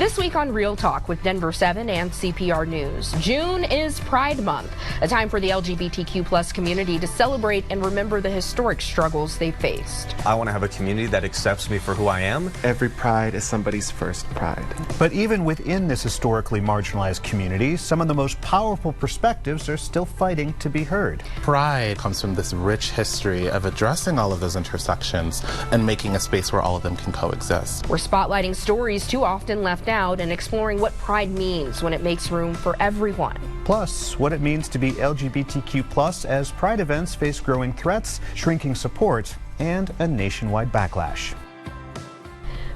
This week on Real Talk with Denver7 and CPR News. June is Pride Month, a time for the LGBTQ+ community to celebrate and remember the historic struggles they faced. I want to have a community that accepts me for who I am. Every pride is somebody's first pride. But even within this historically marginalized community, some of the most powerful perspectives are still fighting to be heard. Pride comes from this rich history of addressing all of those intersections and making a space where all of them can coexist. We're spotlighting stories too often left out and exploring what pride means when it makes room for everyone. Plus, what it means to be LGBTQ+ as pride events face growing threats, shrinking support, and a nationwide backlash.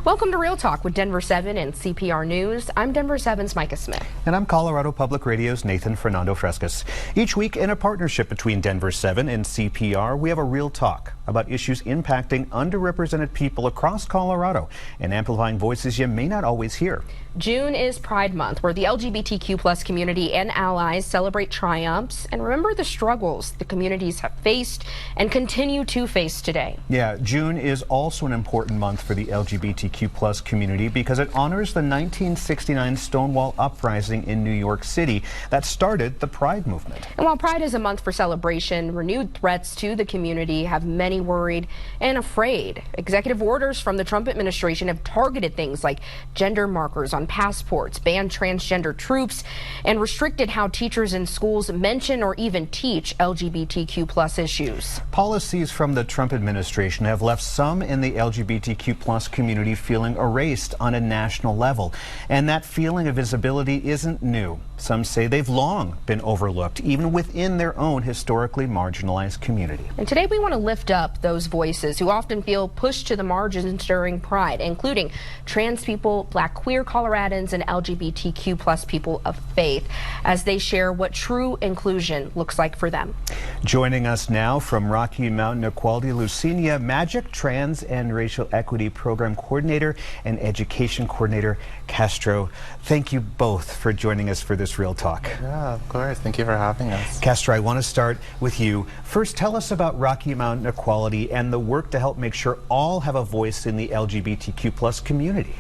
Welcome to Real Talk with Denver7 and CPR News. I'm Denver7's Micah Smith. And I'm Colorado Public Radio's Nathan Fernando-Frescas. Each week, in a partnership between Denver7 and CPR, we have a Real Talk about issues impacting underrepresented people across Colorado and amplifying voices you may not always hear. June is Pride Month, where the LGBTQ+ community and allies celebrate triumphs and remember the struggles the communities have faced and continue to face today. Yeah, June is also an important month for the LGBTQ+ community because it honors the 1969 Stonewall Uprising in New York City that started the Pride movement. And while Pride is a month for celebration, renewed threats to the community have many worried and afraid. Executive orders from the Trump administration have targeted things like gender markers on passports, banned transgender troops, and restricted how teachers in schools mention or even teach LGBTQ+ issues. Policies from the Trump administration have left some in the LGBTQ+ community feeling erased on a national level. And that feeling of visibility isn't new. Some say they've long been overlooked, even within their own historically marginalized community. And today we want to lift up those voices who often feel pushed to the margins during Pride, including trans people, Black queer Coloradans, and LGBTQ+ people of faith, as they share what true inclusion looks like for them. Joining us now from Rocky Mountain Equality, Lucinia Magic, Trans and Racial Equity Program Coordinator and Education Coordinator Castro. Thank you both for joining us for this Real Talk. Yeah, of course. Thank you for having us. Castro, I want to start with you. First, tell us about Rocky Mountain Equality and the work to help make sure all have a voice in the LGBTQ+ community.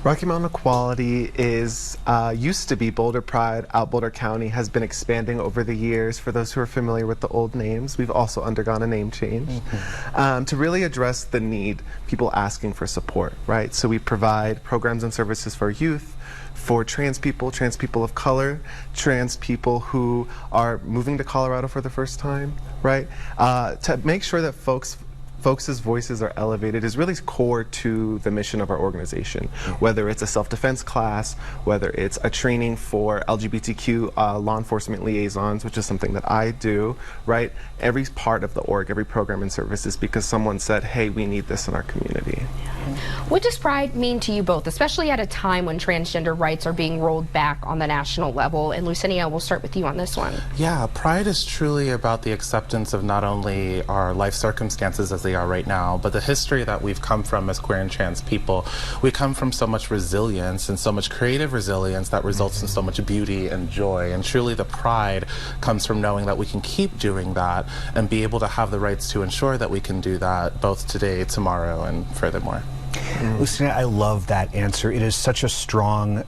Rocky Mountain Equality is used to be Boulder Pride. Out Boulder County has been expanding over the years. For those who are familiar with the old names, we've also undergone a name change to really address the need, people asking for support, right? So we provide programs and services for youth, for trans people of color, trans people who are moving to Colorado for the first time, right? To make sure that folks' voices are elevated is really core to the mission of our organization. Whether it's a self-defense class, whether it's a training for LGBTQ law enforcement liaisons, which is something that I do, right? Every part of the org, every program and service is because someone said, hey, we need this in our community. What does Pride mean to you both, especially at a time when transgender rights are being rolled back on the national level? And Lucinia, we'll start with you on this one. Yeah, Pride is truly about the acceptance of not only our life circumstances as they are right now, but the history that we've come from as queer and trans people. We come from so much resilience and so much creative resilience that results in so much beauty and joy. And truly the pride comes from knowing that we can keep doing that and be able to have the rights to ensure that we can do that both today, tomorrow, and furthermore. Lucinia, I love that answer. It is such a strong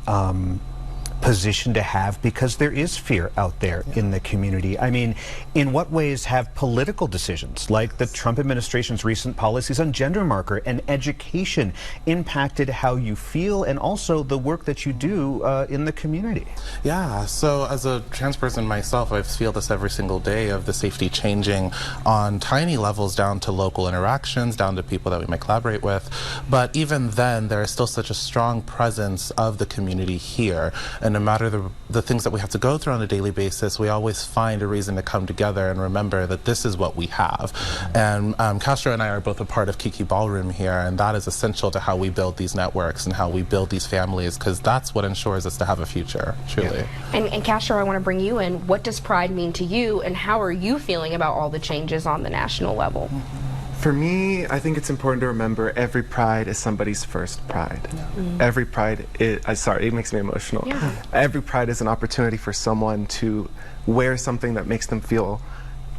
position to have because there is fear out there in the community. I mean, in what ways have political decisions like the Trump administration's recent policies on gender marker and education impacted how you feel and also the work that you do in the community? Yeah, so as a trans person myself, I feel this every single day of the safety changing on tiny levels down to local interactions, down to people that we might collaborate with. But even then, there is still such a strong presence of the community here. And no matter the things that we have to go through on a daily basis, we always find a reason to come together and remember that this is what we have. And Castro and I are both a part of Kiki Ballroom here, and that is essential to how we build these networks and how we build these families, because that's what ensures us to have a future, truly. Yeah. And Castro, I want to bring you in. What does Pride mean to you, and how are you feeling about all the changes on the national level? For me, I think it's important to remember every pride is somebody's first pride. Every pride is, sorry, it makes me emotional. Every pride is an opportunity for someone to wear something that makes them feel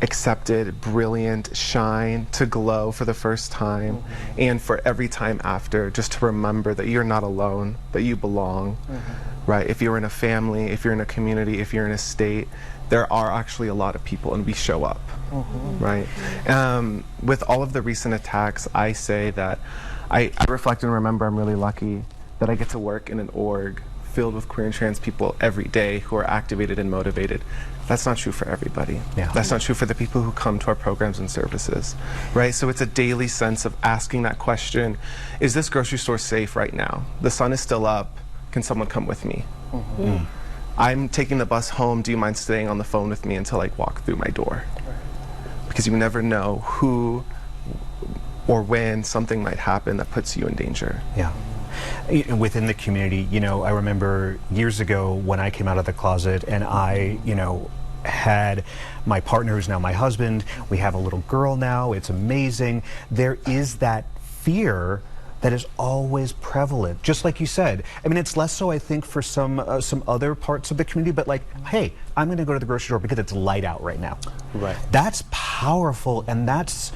accepted, brilliant, shine, to glow for the first time, and for every time after, just to remember that you're not alone, that you belong, right? If you're in a family, if you're in a community, if you're in a state, there are actually a lot of people, and we show up, right? With all of the recent attacks, I say that I reflect and remember I'm really lucky that I get to work in an org filled with queer and trans people every day who are activated and motivated. That's not true for everybody. Yeah. That's not true for the people who come to our programs and services, right? So it's a daily sense of asking that question, is this grocery store safe right now? The sun is still up, can someone come with me? I'm taking the bus home, do you mind staying on the phone with me until I walk through my door? Because you never know who or when something might happen that puts you in danger. Yeah. Within the community, you know, I remember years ago when I came out of the closet and I, you know, had my partner who's now my husband. We have a little girl now. It's amazing. There is that fear that is always prevalent, just like you said. I mean, it's less so, I think, for some other parts of the community, but like, hey, I'm going to go to the grocery store because it's light out right now. Right. That's powerful, and that's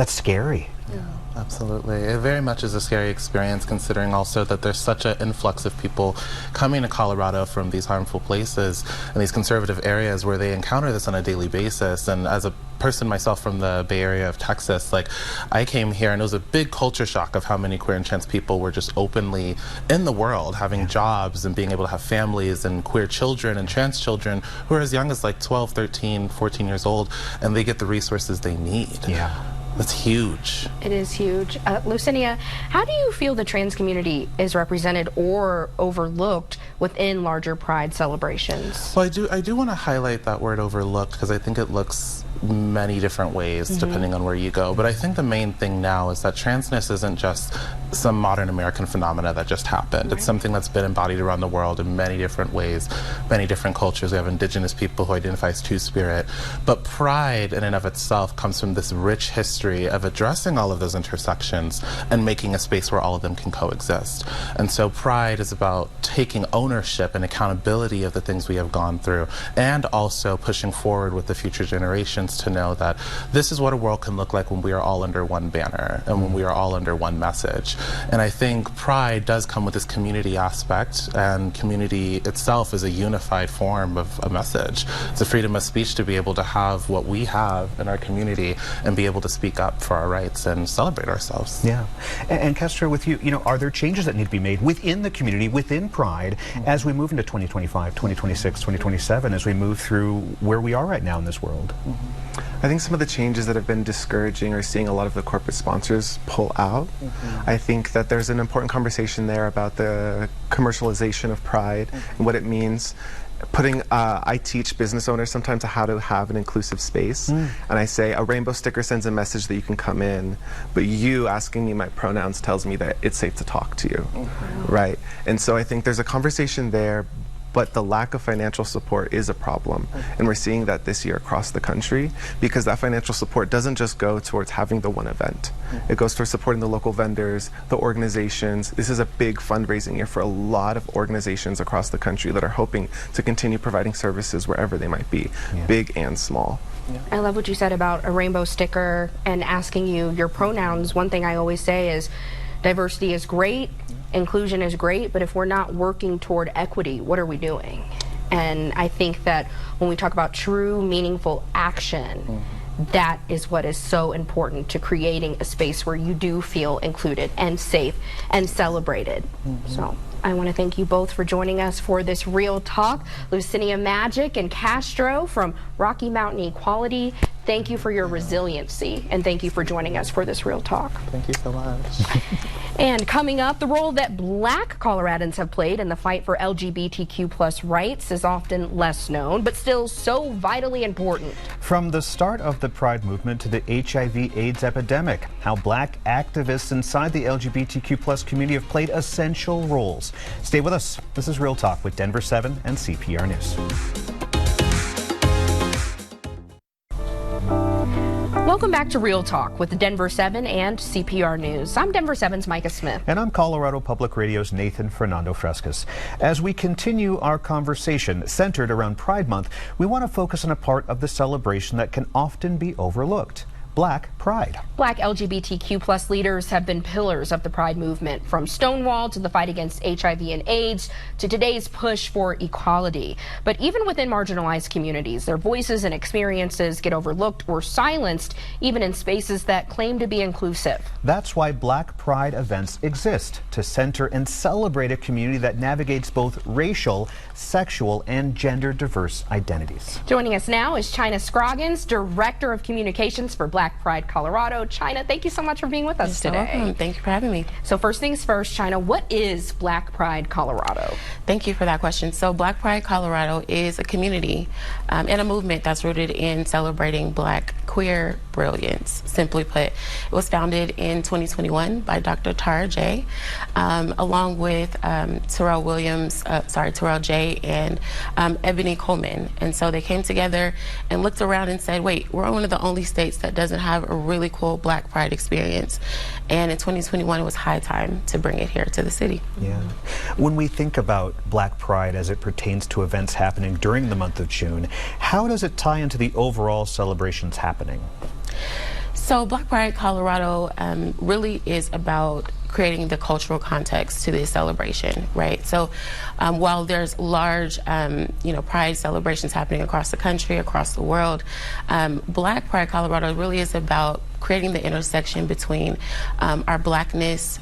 scary. Yeah, absolutely. It very much is a scary experience, considering also that there's such an influx of people coming to Colorado from these harmful places and these conservative areas where they encounter this on a daily basis. And as a person myself from the Bay Area of Texas, like, I came here and it was a big culture shock of how many queer and trans people were just openly in the world, having jobs and being able to have families, and queer children and trans children who are as young as like 12, 13, 14 years old, and they get the resources they need. Yeah. That's huge. It is huge. Lucinia, how do you feel the trans community is represented or overlooked within larger Pride celebrations? Well, I do want to highlight that word overlooked, because I think it looks many different ways depending on where you go. But I think the main thing now is that transness isn't just some modern American phenomena that just happened. It's something that's been embodied around the world in many different ways, many different cultures. We have indigenous people who identify as Two-Spirit. But Pride in and of itself comes from this rich history of addressing all of those intersections and making a space where all of them can coexist. And so Pride is about taking ownership and accountability of the things we have gone through, and also pushing forward with the future generations to know that this is what a world can look like when we are all under one banner and when we are all under one message. And I think Pride does come with this community aspect, and community itself is a unified form of a message. It's a freedom of speech to be able to have what we have in our community and be able to speak up for our rights and celebrate ourselves. Yeah. And Kestra, with you, are there changes that need to be made within the community, within Pride, as we move into 2025, 2026, 2027, as we move through where we are right now in this world? I think some of the changes that have been discouraging are seeing a lot of the corporate sponsors pull out. I think that there's an important conversation there about the commercialization of Pride and what it means. I teach business owners sometimes how to have an inclusive space, and I say a rainbow sticker sends a message that you can come in, but you asking me my pronouns tells me that it's safe to talk to you, right? And so I think there's a conversation there, but the lack of financial support is a problem. And we're seeing that this year across the country, because that financial support doesn't just go towards having the one event. It goes towards supporting the local vendors, the organizations. This is a big fundraising year for a lot of organizations across the country that are hoping to continue providing services wherever they might be, big and small. I love what you said about a rainbow sticker and asking you your pronouns. One thing I always say is diversity is great, inclusion is great, but if we're not working toward equity, what are we doing? And I think that when we talk about true, meaningful action, that is what is so important to creating a space where you do feel included and safe and celebrated. So I want to thank you both for joining us for this Real Talk. Lucinia Magic and Castro from Rocky Mountain Equality, thank you for your resiliency, and thank you for joining us for this Real Talk. Thank you so much. And coming up, the role that Black Coloradans have played in the fight for LGBTQ+ rights is often less known, but still so vitally important. From the start of the Pride movement to the HIV/AIDS epidemic, how Black activists inside the LGBTQ+ community have played essential roles. Stay with us. This is Real Talk with Denver7 and CPR News. Welcome back to Real Talk with the Denver7 and CPR News. I'm Denver7's Micah Smith. And I'm Colorado Public Radio's Nathan Fernando-Frescas. As we continue our conversation centered around Pride Month, we want to focus on a part of the celebration that can often be overlooked: Black Pride. Black LGBTQ+ leaders have been pillars of the Pride movement, from Stonewall to the fight against HIV and AIDS to today's push for equality. But even within marginalized communities, their voices and experiences get overlooked or silenced, even in spaces that claim to be inclusive. That's why Black Pride events exist, to center and celebrate a community that navigates both racial, sexual, and gender diverse identities. Joining us now is China Scroggins, Director of Communications for Black Pride Colorado. China, thank you so much for being with us today. Welcome. Thank you for having me. So first things first, China, what is Black Pride Colorado? Thank you for that question. So Black Pride Colorado is a community and a movement that's rooted in celebrating Black queer brilliance. Simply put, it was founded in 2021 by Dr. Tara J, along with Terrell J and Ebony Coleman. And so they came together and looked around and said, wait, we're one of the only states that doesn't have a really cool Black Pride experience. And in 2021, it was high time to bring it here to the city. Yeah. When we think about Black Pride as it pertains to events happening during the month of June, how does it tie into the overall celebrations happening? So Black Pride Colorado really is about creating the cultural context to this celebration, right? So while there's large, Pride celebrations happening across the country, across the world, Black Pride Colorado really is about creating the intersection between our Blackness,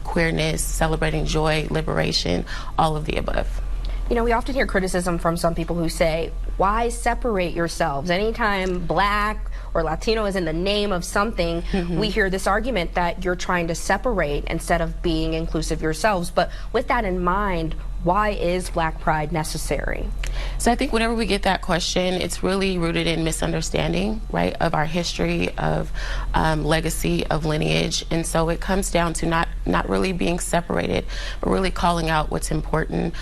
queerness, celebrating joy, liberation, all of the above. You know, we often hear criticism from some people who say, why separate yourselves? Anytime Black or Latino is in the name of something, we hear this argument that you're trying to separate instead of being inclusive yourselves. But with that in mind, why is Black Pride necessary? So I think whenever we get that question, it's really rooted in misunderstanding, right, of our history, of legacy, of lineage. And so it comes down to not really being separated, but really calling out what's important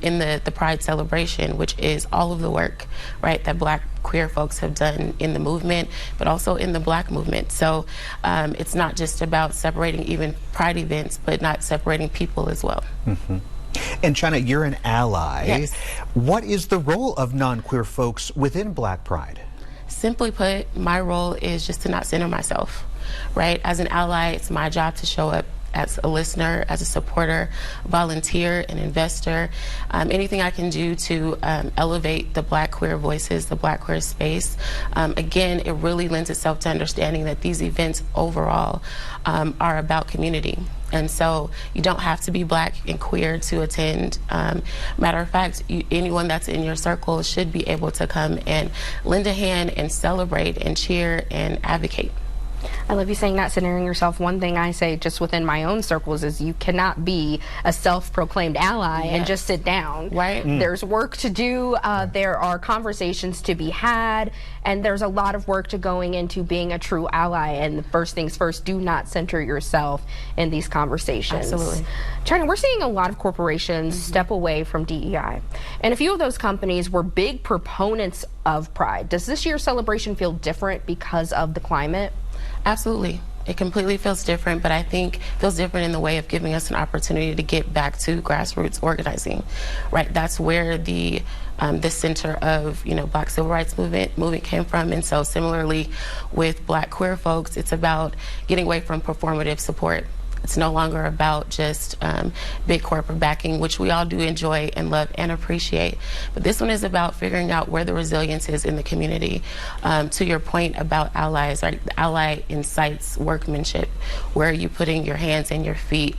in the Pride celebration, which is all of the work, right, that Black queer folks have done in the movement, but also in the Black movement. So it's not just about separating even Pride events, but not separating people as well. And China, you're an ally. Yes. What is the role of non-queer folks within Black Pride? Simply put, my role is just to not center myself, right? As an ally, it's my job to show up as a listener, as a supporter, volunteer, an investor, anything I can do to elevate the Black queer voices, the Black queer space. Again, it really lends itself to understanding that these events overall are about community. And so you don't have to be Black and queer to attend. Matter of fact, anyone that's in your circle should be able to come and lend a hand and celebrate and cheer and advocate. I love you saying not centering yourself. One thing I say just within my own circles is you cannot be a self-proclaimed ally and just sit down. Right. There's work to do. There are conversations to be had, and there's a lot of work to going into being a true ally. And the first things first, do not center yourself in these conversations. Absolutely. China, we're seeing a lot of corporations step away from DEI. And a few of those companies were big proponents of Pride. Does this year's celebration feel different because of the climate? Absolutely. It completely feels different, but I think it feels different in the way of giving us an opportunity to get back to grassroots organizing, right? That's where the center of, Black civil rights movement came from. And so similarly with Black queer folks, it's about getting away from performative support. It's no longer about just big corporate backing, which we all do enjoy and love and appreciate. But this one is about figuring out where the resilience is in the community. To your point about allies, right? The ally incites workmanship. Where are you putting your hands and your feet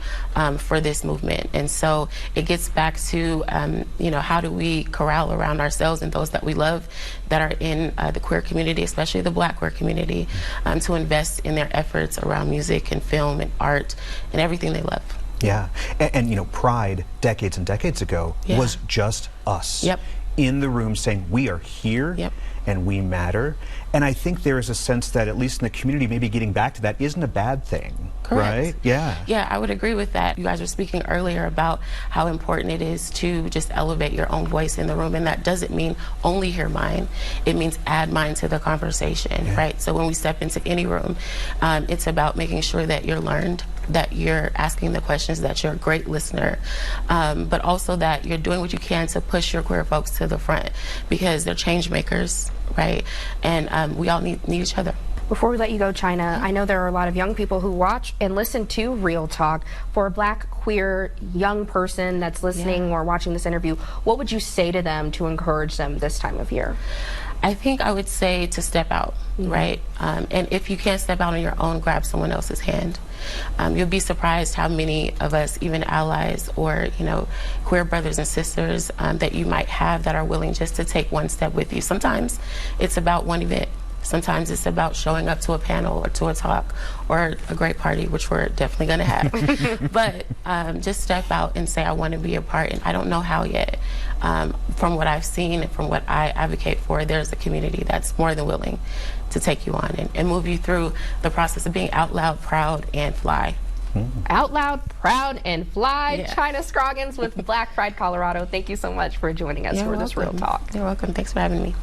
for this movement? And so it gets back to, how do we corral around ourselves and those that we love that are in the queer community, especially the Black queer community, to invest in their efforts around music and film and art and everything they love. Yeah, and Pride decades and decades ago was just us. Yep. In the room saying we are here. Yep. and we matter. And I think there is a sense that, at least in the community, maybe getting back to that isn't a bad thing. Correct. Right? Yeah. Yeah, I would agree with that. You guys were speaking earlier about how important it is to just elevate your own voice in the room, and that doesn't mean only hear mine. It means add mine to the conversation, right? So when we step into any room, it's about making sure that you're learned, that you're asking the questions, that you're a great listener, but also that you're doing what you can to push your queer folks to the front, because they're change makers, right? And we all need each other. Before we let you go, China, I know there are a lot of young people who watch and listen to Real Talk. For a Black queer young person that's listening or watching this interview, what would you say to them to encourage them this time of year? I think I would say to step out, right? And if you can't step out on your own, grab someone else's hand. You'll be surprised how many of us, even allies or, queer brothers and sisters that you might have that are willing just to take one step with you. Sometimes it's about one event. Sometimes it's about showing up to a panel or to a talk or a great party, which we're definitely going to have. But just step out and say, I want to be a part, and I don't know how yet. From what I've seen and from what I advocate for, there's a community that's more than willing to take you on and move you through the process of being out loud, proud, and fly. Out loud, proud, and fly. Yeah. China Scroggins with Black Pride Colorado. Thank you so much for joining us for this Real Talk. You're welcome. Thanks for having me.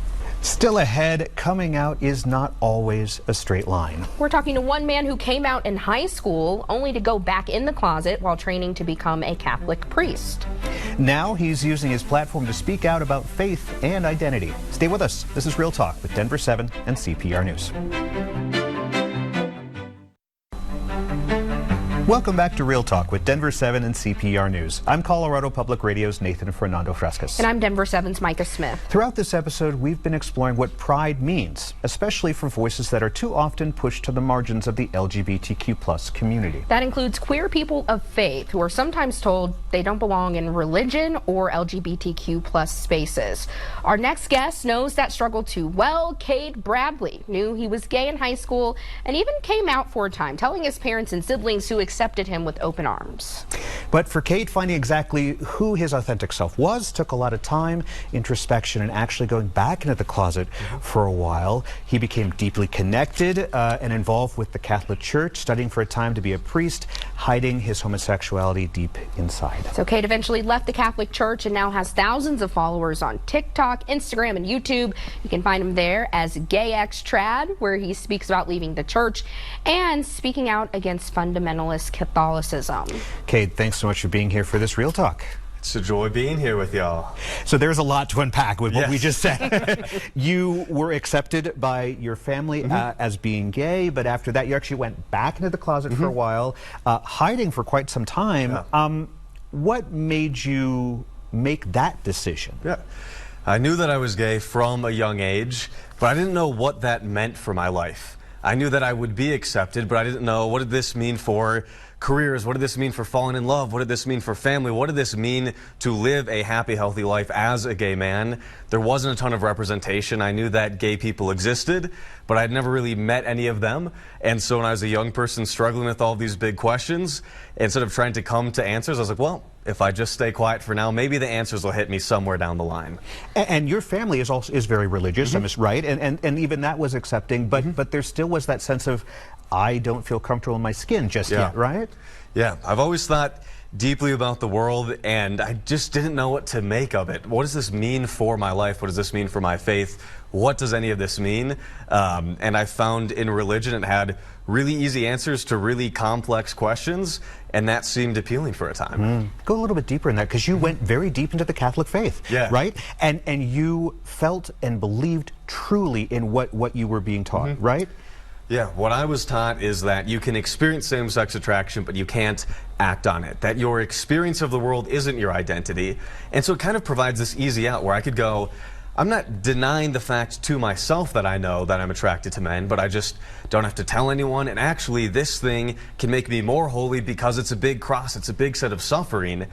Still ahead, coming out is not always a straight line. We're talking to one man who came out in high school only to go back in the closet while training to become a Catholic priest. Now he's using his platform to speak out about faith and identity. Stay with us. This is Real Talk with Denver7 and CPR News. Welcome back to Real Talk with Denver7 and CPR News. I'm Colorado Public Radio's Nathan Fernando-Frescas. And I'm Denver7's Micah Smith. Throughout this episode, we've been exploring what pride means, especially for voices that are too often pushed to the margins of the LGBTQ+ community. That includes queer people of faith who are sometimes told they don't belong in religion or LGBTQ+ spaces. Our next guest knows that struggle too well. Cade Bradley knew he was gay in high school and even came out for a time, telling his parents and siblings who accepted him with open arms. But for Cade, finding exactly who his authentic self was took a lot of time, introspection, and actually going back into the closet for a while. He became deeply connected and involved with the Catholic Church, studying for a time to be a priest, hiding his homosexuality deep inside. So Cade eventually left the Catholic Church and now has thousands of followers on TikTok, Instagram, and YouTube. You can find him there as GayXTrad, where he speaks about leaving the church and speaking out against fundamentalist Catholicism. Cade, thanks so much for being here for this Real Talk. It's a joy being here with y'all. So there's a lot to unpack with what Yes. we just said. You were accepted by your family as being gay, but after that you actually went back into the closet for a while, hiding for quite some time. Yeah. What made you make that decision? Yeah. I knew that I was gay from a young age, but I didn't know what that meant for my life. I knew that I would be accepted, but I didn't know what did this mean for careers, what did this mean for falling in love, what did this mean for family, what did this mean to live a happy, healthy life as a gay man. There wasn't a ton of representation. I knew that gay people existed, but I'd never really met any of them. And so when I was a young person struggling with all these big questions, instead of trying to come to answers, I was like, well, if I just stay quiet for now, maybe the answers will hit me somewhere down the line. And your family is also very religious, I'm right, and even that was accepting, but there still was that sense of, I don't feel comfortable in my skin just yet, right? Yeah, I've always thought deeply about the world, and I just didn't know what to make of it. What does this mean for my life? What does this mean for my faith? What does any of this mean? And I found in religion it had really easy answers to really complex questions, and that seemed appealing for a time. Go a little bit deeper in that, because you went very deep into the Catholic faith, right? And you felt and believed truly in what you were being taught, right? Yeah, what I was taught is that you can experience same-sex attraction, but you can't act on it. That your experience of the world isn't your identity. And so it kind of provides this easy out where I could go, I'm not denying the fact to myself that I know that I'm attracted to men, but I just don't have to tell anyone. And actually, this thing can make me more holy because it's a big cross. It's a big set of suffering.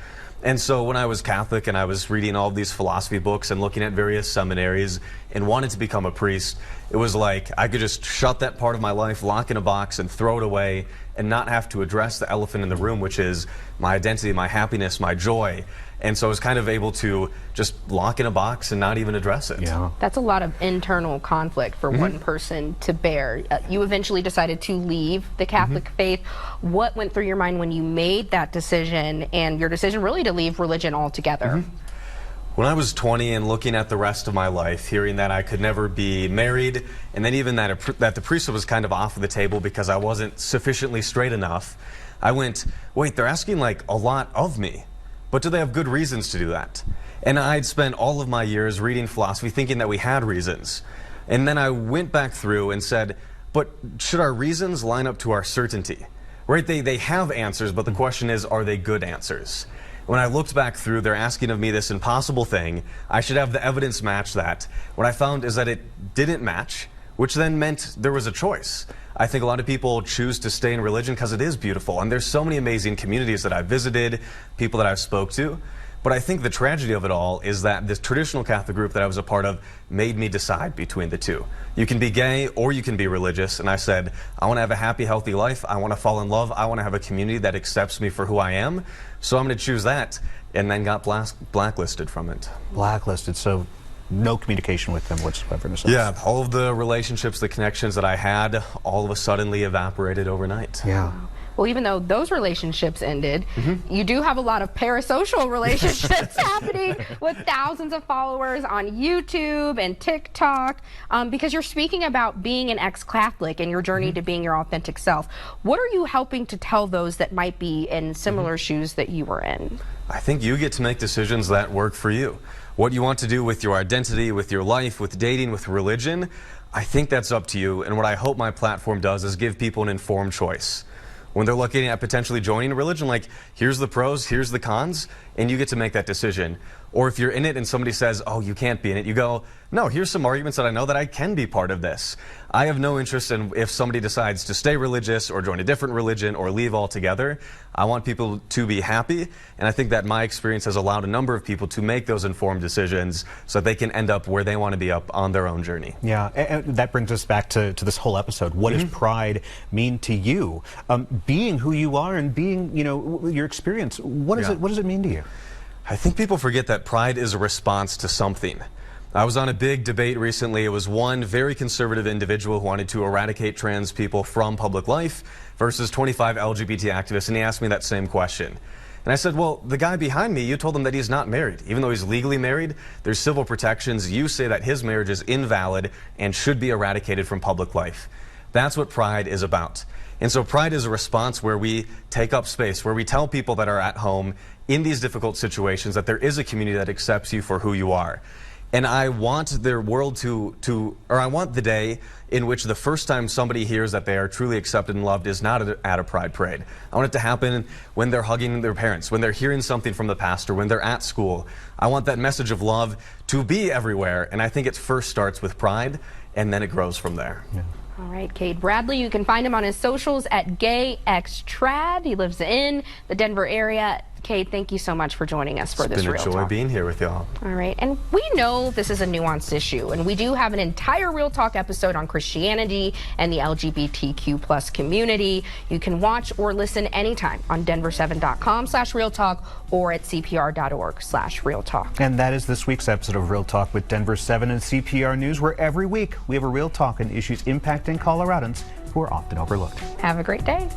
And so when I was Catholic and I was reading all these philosophy books and looking at various seminaries and wanted to become a priest, it was like I could just shut that part of my life, lock in a box, and throw it away and not have to address the elephant in the room, which is my identity, my happiness, my joy. And so I was kind of able to just lock in a box and not even address it. Yeah. That's a lot of internal conflict for one person to bear. You eventually decided to leave the Catholic faith. What went through your mind when you made that decision, and your decision really to leave religion altogether? When I was 20 and looking at the rest of my life, hearing that I could never be married, and then even that the priesthood was kind of off of the table because I wasn't sufficiently straight enough, I went, wait, they're asking like a lot of me, but do they have good reasons to do that? And I'd spent all of my years reading philosophy thinking that we had reasons. And then I went back through and said, but should our reasons line up to our certainty? Right? They have answers, but the question is, are they good answers? When I looked back through, they're asking of me this impossible thing. I should have the evidence match that. What I found is that it didn't match, which then meant there was a choice. I think a lot of people choose to stay in religion because it is beautiful, and there's so many amazing communities that I've visited, people that I've spoke to. But I think the tragedy of it all is that this traditional Catholic group that I was a part of made me decide between the two. You can be gay or you can be religious, and I said, I want to have a happy, healthy life. I want to fall in love. I want to have a community that accepts me for who I am. So I'm going to choose that, and then got blacklisted from it. Blacklisted, so no communication with them whatsoever. Yeah, all of the relationships, the connections that I had, all of a suddenly evaporated overnight. Yeah. Well, even though those relationships ended, you do have a lot of parasocial relationships happening with thousands of followers on YouTube and TikTok, because you're speaking about being an ex-Catholic and your journey to being your authentic self. What are you helping to tell those that might be in similar shoes that you were in? I think you get to make decisions that work for you. What you want to do with your identity, with your life, with dating, with religion, I think that's up to you. And what I hope my platform does is give people an informed choice. When they're looking at potentially joining a religion, like, here's the pros, here's the cons, and you get to make that decision. Or if you're in it and somebody says, oh, you can't be in it, you go, no, here's some arguments that I know that I can be part of this. I have no interest in if somebody decides to stay religious or join a different religion or leave altogether. I want people to be happy, and I think that my experience has allowed a number of people to make those informed decisions so that they can end up where they want to be up on their own journey. Yeah, and that brings us back to this whole episode. What does pride mean to you? Being who you are and being, you know, your experience, what does it mean to you? I think people forget that pride is a response to something. I was on a big debate recently. It was one very conservative individual who wanted to eradicate trans people from public life versus 25 LGBT activists, and he asked me that same question. And I said, well, the guy behind me, you told him that he's not married. Even though he's legally married, there's civil protections. You say that his marriage is invalid and should be eradicated from public life. That's what pride is about. And so pride is a response where we take up space, where we tell people that are at home in these difficult situations that there is a community that accepts you for who you are. And I want their world I want the day in which the first time somebody hears that they are truly accepted and loved is not at a pride parade. I want it to happen when they're hugging their parents, when they're hearing something from the pastor, when they're at school. I want that message of love to be everywhere, and I think it first starts with pride, and then it grows from there. Yeah. All right, Cade Bradley, you can find him on his socials at GayXTrad. He lives in the Denver area. Cade, thank you so much for joining us for this Real Talk. It's been a joy being here with y'all. All right, and we know this is a nuanced issue, and we do have an entire Real Talk episode on Christianity and the LGBTQ plus community. You can watch or listen anytime on denver7.com/realtalk or at cpr.org/realtalk. And that is this week's episode of Real Talk with Denver7 and CPR News, where every week we have a real talk on issues impacting Coloradans who are often overlooked. Have a great day.